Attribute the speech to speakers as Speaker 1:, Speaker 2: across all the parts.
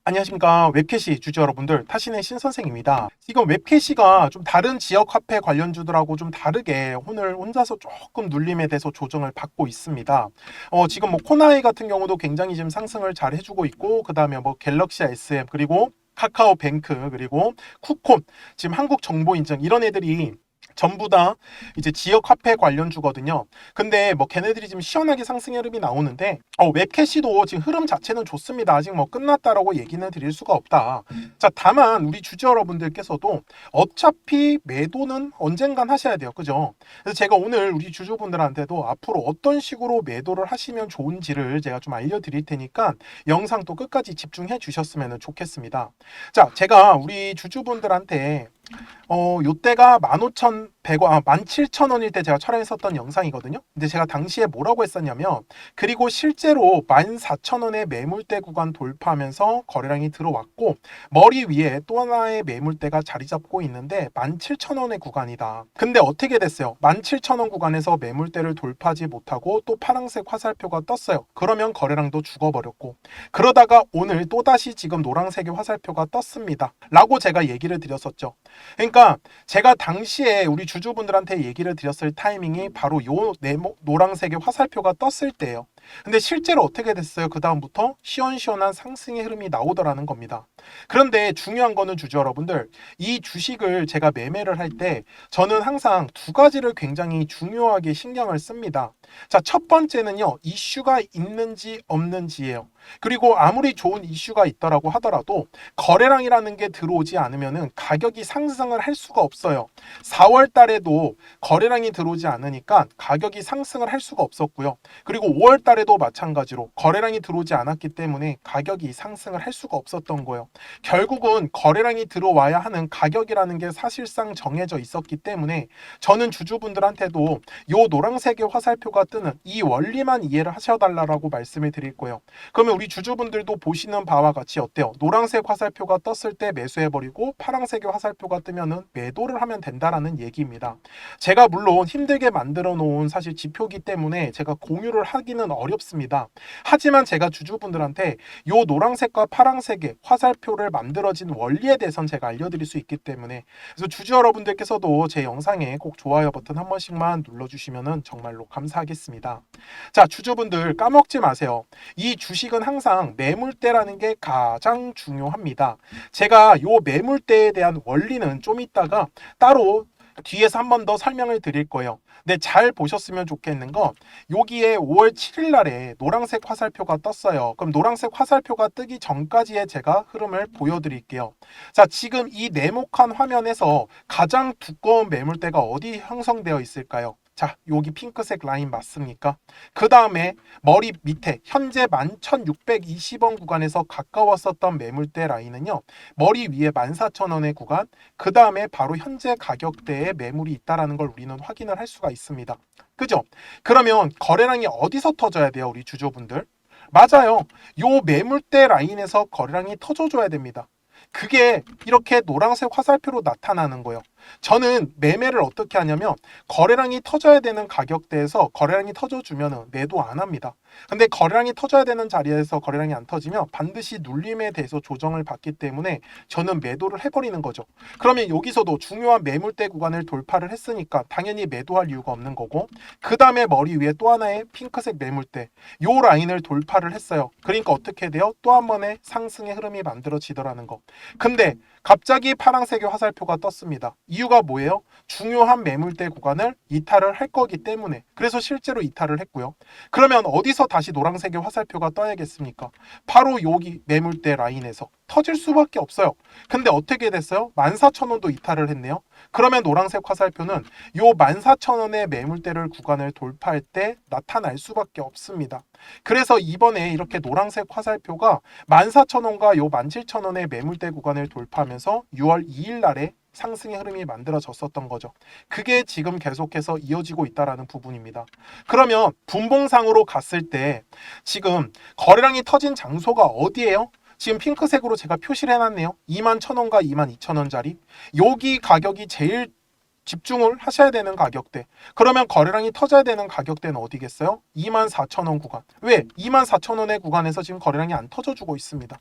Speaker 1: 안녕하십니까. 웹캐시 주주 여러분들, 타신의 신선생입니다. 지금 웹캐시가 좀 다른 지역 화폐 관련주들하고 좀 다르게 오늘 혼자서 조금 눌림에 대해서 조정을 받고 있습니다. 지금 뭐 코나이 같은 경우도 굉장히 지금 상승을 잘 해주고 있고, 그 다음에 뭐 갤럭시 SM, 그리고 카카오뱅크, 그리고 쿠콘, 지금 한국정보인증 이런 애들이 전부 다 이제 지역 화폐 관련주거든요. 근데 뭐 걔네들이 지금 시원하게 상승 흐름이 나오는데 웹캐시도 지금 흐름 자체는 좋습니다. 아직 뭐 끝났다라고 얘기는 드릴 수가 없다. 자, 다만 우리 주주 여러분들께서도 어차피 매도는 언젠간 하셔야 돼요. 그죠? 그래서 제가 오늘 우리 주주분들한테도 앞으로 어떤 식으로 매도를 하시면 좋은지를 제가 좀 알려드릴 테니까 영상 또 끝까지 집중해 주셨으면 좋겠습니다. 자, 제가 우리 주주분들한테 요때가 15,100원, 17,000원일 때 제가 촬영했었던 영상이거든요. 근데 제가 당시에 뭐라고 했었냐면, 그리고 실제로 14,000원의 매물대 구간 돌파하면서 거래량이 들어왔고, 머리 위에 또 하나의 매물대가 자리 잡고 있는데 17,000원의 구간이다. 근데 어떻게 됐어요? 17,000원 구간에서 매물대를 돌파하지 못하고 또 파란색 화살표가 떴어요. 그러면 거래량도 죽어버렸고, 그러다가 오늘 또다시 지금 노란색의 화살표가 떴습니다. 라고 제가 얘기를 드렸었죠. 그러니까 제가 당시에 우리 주주분들한테 얘기를 드렸을 타이밍이 바로 요 노란색의 화살표가 떴을 때예요. 근데 실제로 어떻게 됐어요? 그 다음부터 시원시원한 상승의 흐름이 나오더라는 겁니다. 그런데 중요한 거는 주주 여러분들, 이 주식을 제가 매매를 할 때 저는 항상 두 가지를 굉장히 중요하게 신경을 씁니다. 자, 첫 번째는요, 이슈가 있는지 없는지예요. 그리고 아무리 좋은 이슈가 있더라고 하더라도 거래량이라는 게 들어오지 않으면은 가격이 상승을 할 수가 없어요. 4월 달에도 거래량이 들어오지 않으니까 가격이 상승을 할 수가 없었고요. 그리고 5월 달에도 마찬가지로 거래량이 들어오지 않았기 때문에 가격이 상승을 할 수가 없었던 거예요. 결국은 거래량이 들어와야 하는 가격이라는 게 사실상 정해져 있었기 때문에 저는 주주분들한테도 요 노란색의 화살표가 뜨는 이 원리만 이해를 하셔달라고 말씀을 드릴 거예요. 그러면 우리 주주분들도 보시는 바와 같이 어때요? 노란색 화살표가 떴을 때 매수해버리고 파란색의 화살표가 뜨면은 매도를 하면 된다라는 얘기입니다. 제가 물론 힘들게 만들어 놓은 사실 지표기 때문에 제가 공유를 하기는 어렵습니다. 하지만 제가 주주분들한테 요 노란색과 파란색의 화살표를 만들어진 원리에 대해서는 제가 알려드릴 수 있기 때문에, 그래서 주주 여러분들께서도 제 영상에 꼭 좋아요 버튼 한 번씩만 눌러주시면 정말로 감사하겠습니다. 자, 주주분들 까먹지 마세요. 이 주식은 항상 매물대라는 게 가장 중요합니다. 제가 요 매물대에 대한 원리는 좀 이따가 따로 뒤에서 한 번 더 설명을 드릴 거예요. 근데 잘 보셨으면 좋겠는 건 여기에 5월 7일 날에 노란색 화살표가 떴어요. 그럼 노란색 화살표가 뜨기 전까지의 제가 흐름을 보여드릴게요. 자, 지금 이 네모칸 화면에서 가장 두꺼운 매물대가 어디 형성되어 있을까요? 자, 여기 핑크색 라인 맞습니까? 그 다음에 머리 밑에 현재 11,620원 구간에서 가까웠었던 매물대 라인은요, 머리 위에 14,000원의 구간, 그 다음에 바로 현재 가격대에 매물이 있다는 걸 우리는 확인을 할 수가 있습니다. 그죠? 그러면 거래량이 어디서 터져야 돼요, 우리 주주분들? 맞아요. 요 매물대 라인에서 거래량이 터져줘야 됩니다. 그게 이렇게 노란색 화살표로 나타나는 거예요. 저는 매매를 어떻게 하냐면 거래량이 터져야 되는 가격대에서 거래량이 터져주면 매도 안 합니다. 근데 거래량이 터져야 되는 자리에서 거래량이 안 터지면 반드시 눌림에 대해서 조정을 받기 때문에 저는 매도를 해버리는 거죠. 그러면 여기서도 중요한 매물대 구간을 돌파를 했으니까 당연히 매도할 이유가 없는 거고, 그 다음에 머리 위에 또 하나의 핑크색 매물대, 요 라인을 돌파를 했어요. 그러니까 어떻게 돼요? 또 한 번의 상승의 흐름이 만들어지더라는 거. 근데 갑자기 파란색의 화살표가 떴습니다. 이유가 뭐예요? 중요한 매물대 구간을 이탈을 할 거기 때문에. 그래서 실제로 이탈을 했고요. 그러면 어디서 다시 노란색의 화살표가 떠야겠습니까? 바로 여기 매물대 라인에서 터질 수밖에 없어요. 근데 어떻게 됐어요? 14,000원도 이탈을 했네요. 그러면 노란색 화살표는 요 14,000원의 매물대를 구간을 돌파할 때 나타날 수밖에 없습니다. 그래서 이번에 이렇게 노란색 화살표가 14,000원과 요 17,000원의 매물대 구간을 돌파하면서 6월 2일 날에 상승의 흐름이 만들어졌었던 거죠. 그게 지금 계속해서 이어지고 있다는 부분입니다. 그러면 분봉상으로 갔을 때 지금 거래량이 터진 장소가 어디예요? 지금 핑크색으로 제가 표시를 해놨네요. 21,000원과 22,000원짜리. 여기 가격이 제일 집중을 하셔야 되는 가격대. 그러면 거래량이 터져야 되는 가격대는 어디겠어요? 24,000원 구간. 왜? 24,000원의 구간에서 지금 거래량이 안 터져주고 있습니다.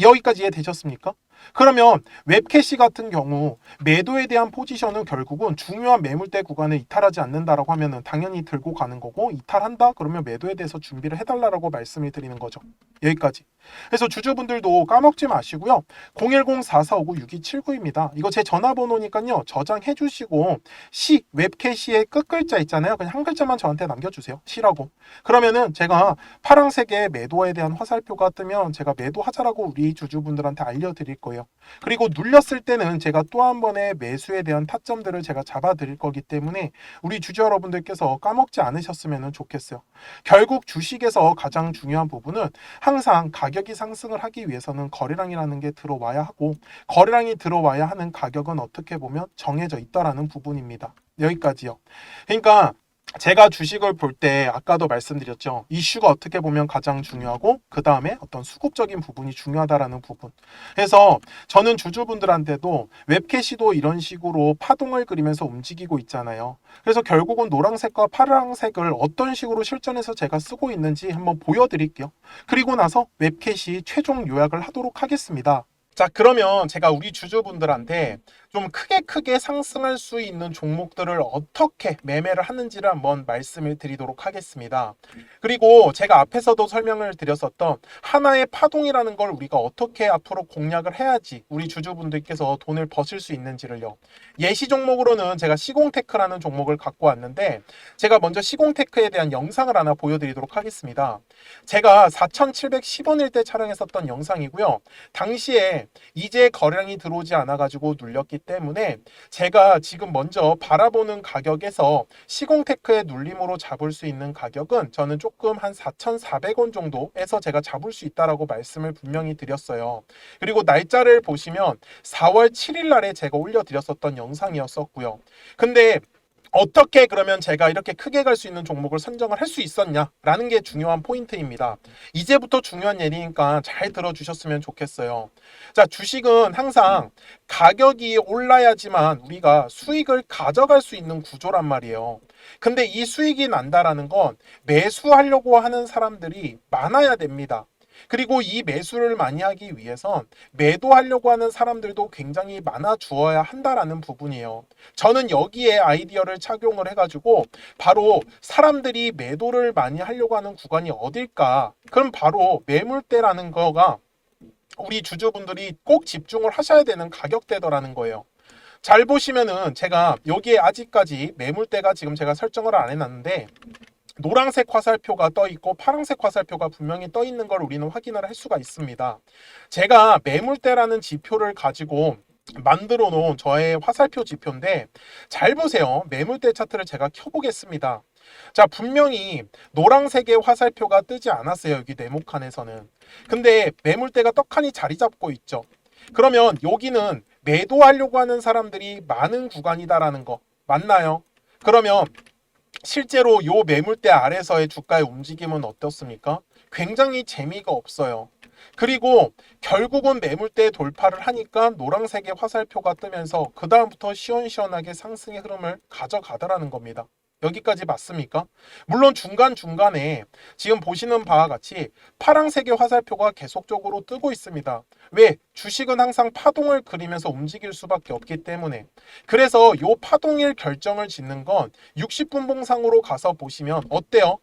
Speaker 1: 여기까지 이해되셨습니까? 그러면 웹캐시 같은 경우 매도에 대한 포지션은 결국은 중요한 매물대 구간을 이탈하지 않는다라고 하면은 당연히 들고 가는 거고, 이탈한다 그러면 매도에 대해서 준비를 해달라고 말씀을 드리는 거죠. 여기까지. 그래서 주주분들도 까먹지 마시고요. 010-4459-6279입니다. 이거 제 전화번호니까요. 저장해 주시고 시 웹캐시의 끝글자 있잖아요. 그냥 한 글자만 저한테 남겨주세요. 시라고. 그러면은 제가 파란색의 매도에 대한 화살표가 뜨면 제가 매도하자라고 우리 주주분들한테 알려드릴 거예요. 그리고 눌렸을 때는 제가 또 한 번의 매수에 대한 타점들을 제가 잡아 드릴 거기 때문에 우리 주주 여러분들께서 까먹지 않으셨으면 좋겠어요. 결국 주식에서 가장 중요한 부분은 항상 가격이 상승을 하기 위해서는 거래량이라는 게 들어와야 하고, 거래량이 들어와야 하는 가격은 어떻게 보면 정해져 있다라는 부분입니다. 여기까지요. 그러니까 제가 주식을 볼 때 아까도 말씀드렸죠. 이슈가 어떻게 보면 가장 중요하고 그 다음에 어떤 수급적인 부분이 중요하다라는 부분. 그래서 저는 주주분들한테도 웹캐시도 이런 식으로 파동을 그리면서 움직이고 있잖아요. 그래서 결국은 노란색과 파란색을 어떤 식으로 실전에서 제가 쓰고 있는지 한번 보여드릴게요. 그리고 나서 웹캐시 최종 요약을 하도록 하겠습니다. 자, 그러면 제가 우리 주주분들한테 좀 크게 상승할 수 있는 종목들을 어떻게 매매를 하는지를 한번 말씀을 드리도록 하겠습니다. 그리고 제가 앞에서도 설명을 드렸었던 하나의 파동이라는 걸 우리가 어떻게 앞으로 공략을 해야지 우리 주주분들께서 돈을 버실 수 있는지를요. 예시 종목으로는 제가 시공테크라는 종목을 갖고 왔는데, 제가 먼저 시공테크에 대한 영상을 하나 보여드리도록 하겠습니다. 제가 4,710원일 때 촬영했었던 영상이고요. 당시에 이제 거래량이 들어오지 않아가지고 눌렸기 때문에 제가 지금 먼저 바라보는 가격에서 시공테크의 눌림으로 잡을 수 있는 가격은 저는 조금 한 4,400원 정도에서 제가 잡을 수 있다라고 말씀을 분명히 드렸어요. 그리고 날짜를 보시면 4월 7일 날에 제가 올려드렸었던 영상이었었고요. 근데 어떻게 그러면 제가 이렇게 크게 갈 수 있는 종목을 선정을 할 수 있었냐라는 게 중요한 포인트입니다. 이제부터 중요한 예리니까 잘 들어주셨으면 좋겠어요. 자, 주식은 항상 가격이 올라야지만 우리가 수익을 가져갈 수 있는 구조란 말이에요. 근데 이 수익이 난다라는 건 매수하려고 하는 사람들이 많아야 됩니다. 그리고 이 매수를 많이 하기 위해선 매도하려고 하는 사람들도 굉장히 많아 주어야 한다라는 부분이에요. 저는 여기에 아이디어를 착용을 해가지고 바로 사람들이 매도를 많이 하려고 하는 구간이 어딜까? 그럼 바로 매물대라는 거가 우리 주주분들이 꼭 집중을 하셔야 되는 가격대더라는 거예요. 잘 보시면은 제가 여기에 아직까지 매물대가 지금 제가 설정을 안 해놨는데, 노란색 화살표가 떠 있고 파란색 화살표가 분명히 떠 있는 걸 우리는 확인을 할 수가 있습니다. 제가 매물대라는 지표를 가지고 만들어 놓은 저의 화살표 지표인데, 잘 보세요. 매물대 차트를 제가 켜보겠습니다. 자, 분명히 노란색의 화살표가 뜨지 않았어요. 여기 네모칸에서는. 근데 매물대가 떡하니 자리 잡고 있죠. 그러면 여기는 매도하려고 하는 사람들이 많은 구간이다라는 거 맞나요? 그러면 실제로 요 매물대 아래서의 주가의 움직임은 어떻습니까? 굉장히 재미가 없어요. 그리고 결국은 매물대 돌파를 하니까 노란색의 화살표가 뜨면서 그 다음부터 시원시원하게 상승의 흐름을 가져가더라는 겁니다. 여기까지 맞습니까? 물론 중간중간에 지금 보시는 바와 같이 파란색의 화살표가 계속적으로 뜨고 있습니다. 왜? 주식은 항상 파동을 그리면서 움직일 수밖에 없기 때문에. 그래서 요 파동일 결정을 짓는 건 60분 봉상으로 가서 보시면 어때요?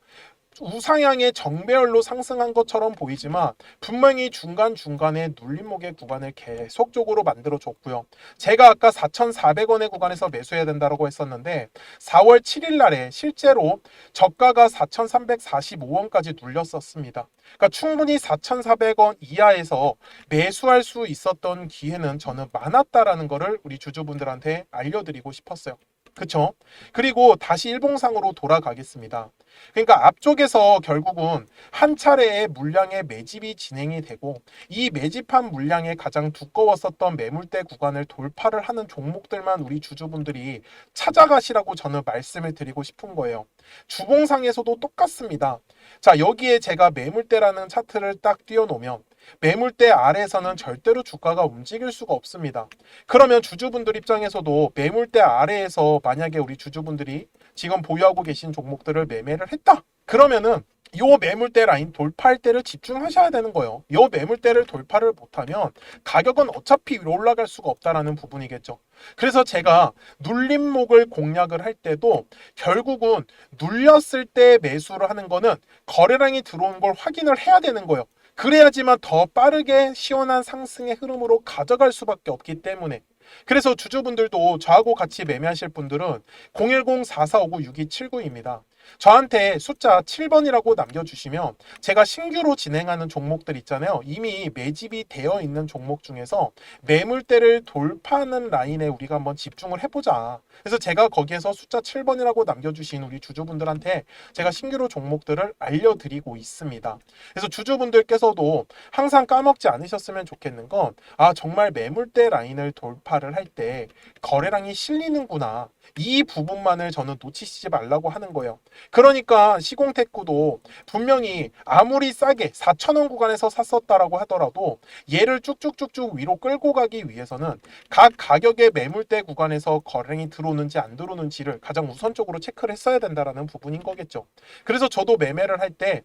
Speaker 1: 우상향의 정배열로 상승한 것처럼 보이지만 분명히 중간중간에 눌림목의 구간을 계속적으로 만들어줬고요. 제가 아까 4,400원의 구간에서 매수해야 된다고 했었는데 4월 7일 날에 실제로 저가가 4,345원까지 눌렸었습니다. 그러니까 충분히 4,400원 이하에서 매수할 수 있었던 기회는 저는 많았다라는 거를 우리 주주분들한테 알려드리고 싶었어요. 그쵸? 그리고 다시 일봉상으로 돌아가겠습니다. 그러니까 앞쪽에서 결국은 한 차례의 물량의 매집이 진행이 되고, 이 매집한 물량의 가장 두꺼웠었던 매물대 구간을 돌파를 하는 종목들만 우리 주주분들이 찾아가시라고 저는 말씀을 드리고 싶은 거예요. 주봉상에서도 똑같습니다. 자, 여기에 제가 매물대라는 차트를 딱 띄워놓으면 매물대 아래에서는 절대로 주가가 움직일 수가 없습니다. 그러면 주주분들 입장에서도 매물대 아래에서 만약에 우리 주주분들이 지금 보유하고 계신 종목들을 매매를 했다. 그러면은 요 매물대 라인 돌파할 때를 집중하셔야 되는 거예요. 요 매물대를 돌파를 못하면 가격은 어차피 위로 올라갈 수가 없다라는 부분이겠죠. 그래서 제가 눌림목을 공략을 할 때도 결국은 눌렸을 때 매수를 하는 거는 거래량이 들어온 걸 확인을 해야 되는 거예요. 그래야지만 더 빠르게 시원한 상승의 흐름으로 가져갈 수밖에 없기 때문에. 그래서 주주분들도 저하고 같이 매매하실 분들은 010-4459-6279입니다. 저한테 숫자 7번이라고 남겨주시면 제가 신규로 진행하는 종목들 있잖아요. 이미 매집이 되어 있는 종목 중에서 매물대를 돌파하는 라인에 우리가 한번 집중을 해보자. 그래서 제가 거기에서 숫자 7번이라고 남겨주신 우리 주주분들한테 제가 신규로 종목들을 알려드리고 있습니다. 그래서 주주분들께서도 항상 까먹지 않으셨으면 좋겠는 건 정말 매물대 라인을 돌파를 할 때 거래량이 실리는구나. 이 부분만을 저는 놓치시지 말라고 하는 거예요. 그러니까 시공테크도 분명히 아무리 싸게 4,000원 구간에서 샀었다라고 하더라도 얘를 쭉쭉쭉쭉 위로 끌고 가기 위해서는 각 가격의 매물대 구간에서 거래량이 들어오는지 안 들어오는지를 가장 우선적으로 체크를 했어야 된다라는 부분인 거겠죠. 그래서 저도 매매를 할 때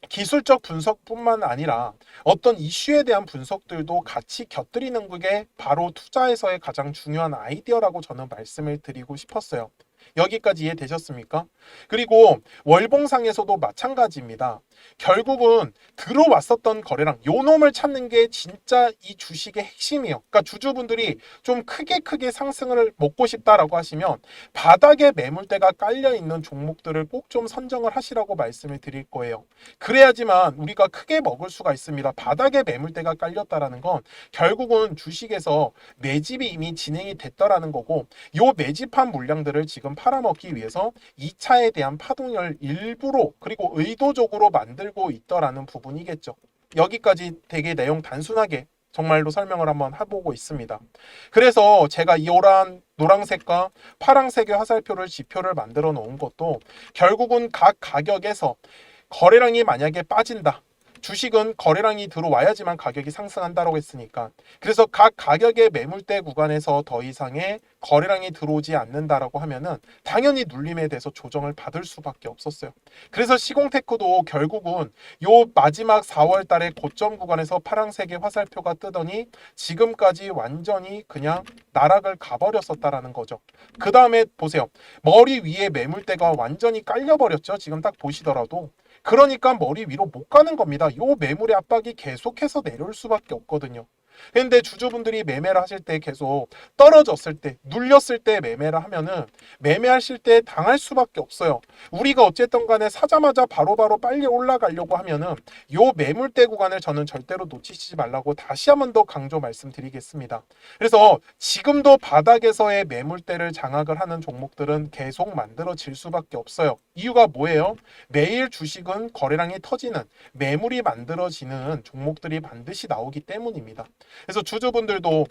Speaker 1: 기술적 분석뿐만 아니라 어떤 이슈에 대한 분석들도 같이 곁들이는 게 바로 투자에서의 가장 중요한 아이디어라고 저는 말씀을 드리고 싶었어요. 여기까지 이해되셨습니까? 그리고 월봉상에서도 마찬가지입니다. 결국은 들어왔었던 거래량, 요 놈을 찾는 게 진짜 이 주식의 핵심이에요. 그러니까 주주분들이 좀 크게 상승을 먹고 싶다라고 하시면 바닥에 매물대가 깔려 있는 종목들을 꼭 좀 선정을 하시라고 말씀을 드릴 거예요. 그래야지만 우리가 크게 먹을 수가 있습니다. 바닥에 매물대가 깔렸다라는 건 결국은 주식에서 매집이 이미 진행이 됐다라는 거고, 요 매집한 물량들을 지금 팔아먹기 위해서 2차에 대한 파동을 일부러 그리고 의도적으로 만들고 있더라는 부분이겠죠. 여기까지 되게 내용 단순하게 정말로 설명을 한번 해보고 있습니다. 그래서 제가 이 노란색과 파란색의 화살표를 지표를 만들어 놓은 것도 결국은 각 가격에서 거래량이 만약에 빠진다. 주식은 거래량이 들어와야지만 가격이 상승한다고 했으니까. 그래서 각 가격의 매물대 구간에서 더 이상의 거래량이 들어오지 않는다라고 하면은 당연히 눌림에 대해서 조정을 받을 수밖에 없었어요. 그래서 시공테크도 결국은 요 마지막 4월 달에 고점 구간에서 파란색의 화살표가 뜨더니 지금까지 완전히 그냥 나락을 가버렸었다라는 거죠. 그 다음에 보세요. 머리 위에 매물대가 완전히 깔려버렸죠. 지금 딱 보시더라도. 그러니까 머리 위로 못 가는 겁니다. 요 매물의 압박이 계속해서 내려올 수밖에 없거든요. 근데 주주분들이 매매를 하실 때 계속 떨어졌을 때, 눌렸을 때 매매를 하면은 매매하실 때 당할 수밖에 없어요. 우리가 어쨌든 간에 사자마자 바로바로 빨리 올라가려고 하면은 요 매물대 구간을 저는 절대로 놓치시지 말라고 다시 한 번 더 강조 말씀드리겠습니다. 그래서 지금도 바닥에서의 매물대를 장악을 하는 종목들은 계속 만들어질 수밖에 없어요. 이유가 뭐예요? 매일 주식은 거래량이 터지는 매물이 만들어지는 종목들이 반드시 나오기 때문입니다. 그래서 주주분들도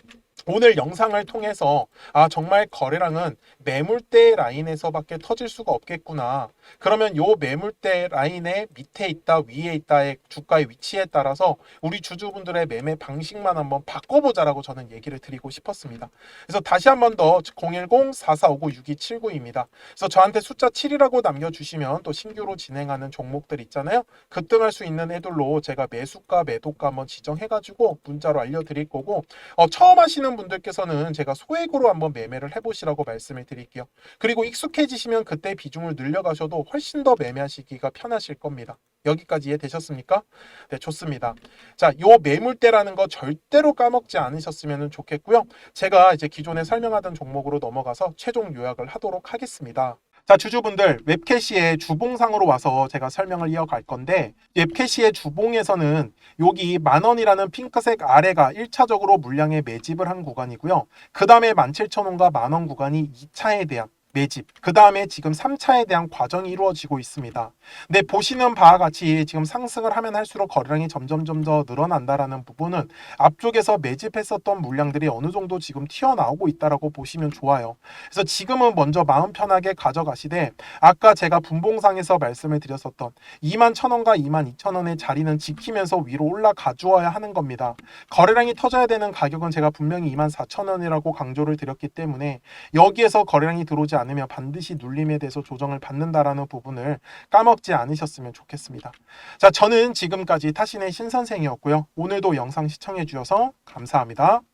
Speaker 1: 오늘 영상을 통해서 정말 거래량은 매물대 라인에서밖에 터질 수가 없겠구나. 그러면 요 매물대 라인의 밑에 있다 위에 있다의 주가의 위치에 따라서 우리 주주분들의 매매 방식만 한번 바꿔보자라고 저는 얘기를 드리고 싶었습니다. 그래서 다시 한 번 더 010-4459-6279입니다. 그래서 저한테 숫자 7이라고 남겨주시면 또 신규로 진행하는 종목들 있잖아요. 급등할 수 있는 애들로 제가 매수가 매도가 한번 지정해가지고 문자로 알려드릴 거고, 처음 하시는 분들께서는 제가 소액으로 한번 매매를 해보시라고 말씀을 드릴게요. 그리고 익숙해지시면 그때 비중을 늘려가셔도 훨씬 더 매매하시기가 편하실 겁니다. 여기까지 이해되셨습니까? 네, 좋습니다. 자, 요 매물대라는 거 절대로 까먹지 않으셨으면 좋겠고요. 제가 이제 기존에 설명하던 종목으로 넘어가서 최종 요약을 하도록 하겠습니다. 자, 주주분들, 웹캐시의 주봉상으로 와서 제가 설명을 이어갈 건데, 웹캐시의 주봉에서는 여기 만원이라는 핑크색 아래가 1차적으로 물량에 매집을 한 구간이고요. 그 다음에 17,000원과 만원 구간이 2차에 대한 매집, 그 다음에 지금 3차에 대한 과정이 이루어지고 있습니다. 근데 보시는 바와 같이 지금 상승을 하면 할수록 거래량이 점점 더 늘어난다라는 부분은 앞쪽에서 매집했었던 물량들이 어느 정도 지금 튀어나오고 있다라고 보시면 좋아요. 그래서 지금은 먼저 마음 편하게 가져가시되, 아까 제가 분봉상에서 말씀을 드렸었던 21,000원과 22,000원의 자리는 지키면서 위로 올라가 주어야 하는 겁니다. 거래량이 터져야 되는 가격은 제가 분명히 24,000원이라고 강조를 드렸기 때문에 여기에서 거래량이 들어오지 않으면 반드시 눌림에 대해서 조정을 받는다라는 부분을 까먹지 않으셨으면 좋겠습니다. 자, 저는 지금까지 타신의 신선생이었고요. 오늘도 영상 시청해 주셔서 감사합니다.